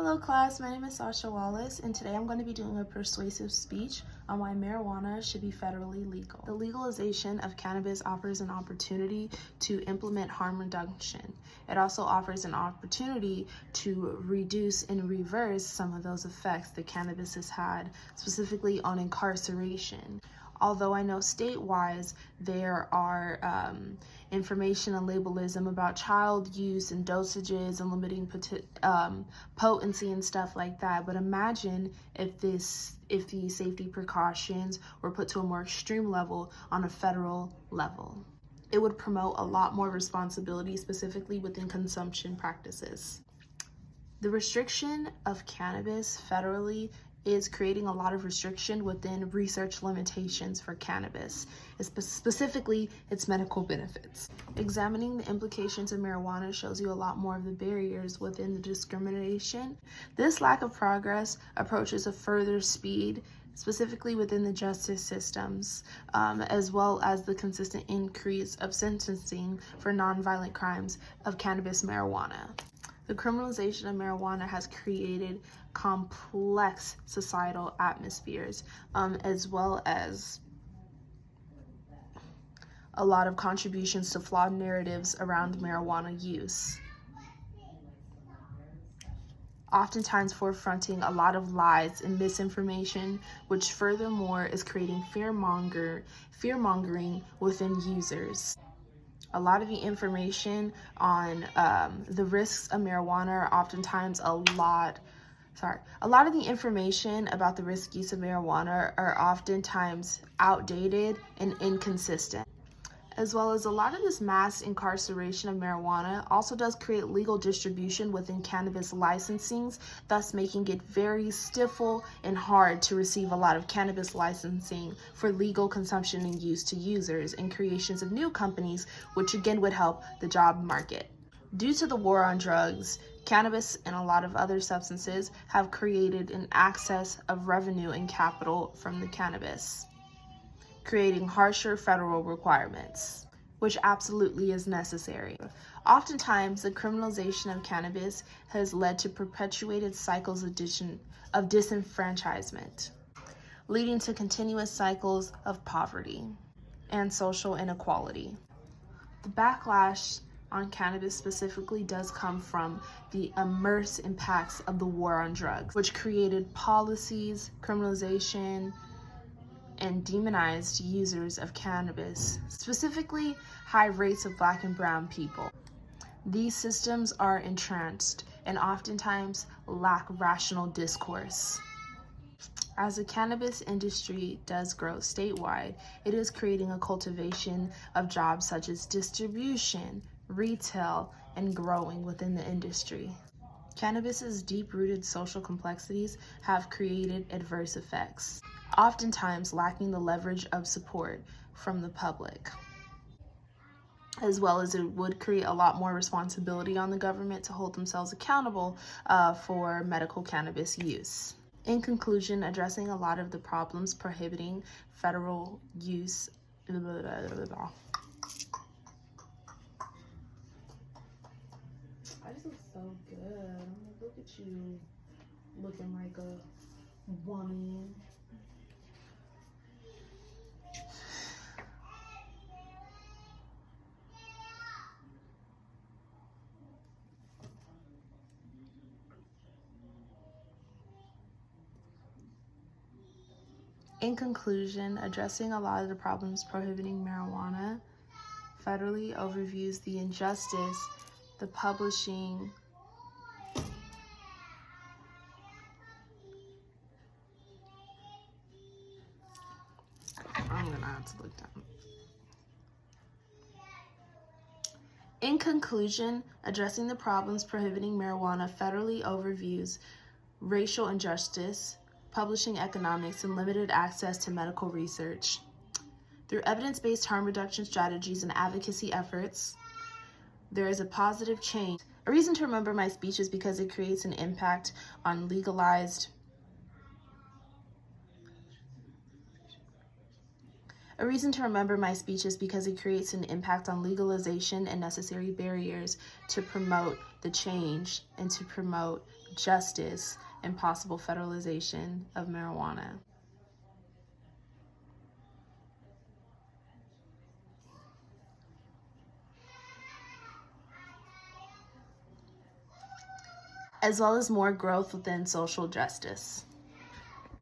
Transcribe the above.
Hello class, my name is Sasha Wallace, and today I'm going to be doing a persuasive speech on why marijuana should be federally legal. The legalization of cannabis offers an opportunity to implement harm reduction. It also offers an opportunity to reduce and reverse some of those effects that cannabis has had, specifically on incarceration. Although I know state-wise there are information and labelism about child use and dosages and limiting potency and stuff like that, but imagine if the safety precautions were put to a more extreme level on a federal level. It would promote a lot more responsibility, specifically within consumption practices. The restriction of cannabis federally is creating a lot of restriction within research limitations for cannabis, specifically its medical benefits. Examining the implications of marijuana shows you a lot more of the barriers within the discrimination. This lack of progress approaches a further speed, specifically within the justice systems, as well as the consistent increase of sentencing for nonviolent crimes of cannabis marijuana. The criminalization of marijuana has created complex societal atmospheres, as well as a lot of contributions to flawed narratives around marijuana use, oftentimes forefronting a lot of lies and misinformation, which furthermore is creating fear-mongering within users. A lot of the information on the risks of marijuana are oftentimes a lot of the information about the risk use of marijuana are oftentimes outdated and inconsistent. As well as a lot of this mass incarceration of marijuana also does create legal distribution within cannabis licensings, thus making it very stifle and hard to receive a lot of cannabis licensing for legal consumption and use to users, and creations of new companies, which again would help the job market. Due to the war on drugs, cannabis and a lot of other substances have created an excess of revenue and capital from the cannabis, creating harsher federal requirements, which absolutely is necessary. Oftentimes, the criminalization of cannabis has led to perpetuated cycles of disenfranchisement, leading to continuous cycles of poverty and social inequality. The backlash on cannabis specifically does come from the immense impacts of the war on drugs, which created policies, criminalization, and demonized users of cannabis, specifically high rates of Black and brown people. These systems are entrenched and oftentimes lack rational discourse. As the cannabis industry does grow statewide, it is creating a cultivation of jobs such as distribution, retail, and growing within the industry. Cannabis's deep-rooted social complexities have created adverse effects, oftentimes lacking the leverage of support from the public, as well as it would create a lot more responsibility on the government to hold themselves accountable for medical cannabis use. In conclusion, addressing a lot of the problems prohibiting federal use. I just look so good. I'm like, look at you looking like a woman. In conclusion, addressing a lot of the problems prohibiting marijuana federally overviews the injustice, the publishing, I'm gonna have to look down. In conclusion, addressing the problems prohibiting marijuana federally overviews racial injustice, publishing economics, and limited access to medical research. Through evidence-based harm reduction strategies and advocacy efforts, there is a positive change. A reason to remember my speech is because it creates an impact on legalized A reason to remember my speech is because it creates an impact on legalization and necessary barriers to promote the change and to promote justice and possible federalization of marijuana. As well as more growth within social justice.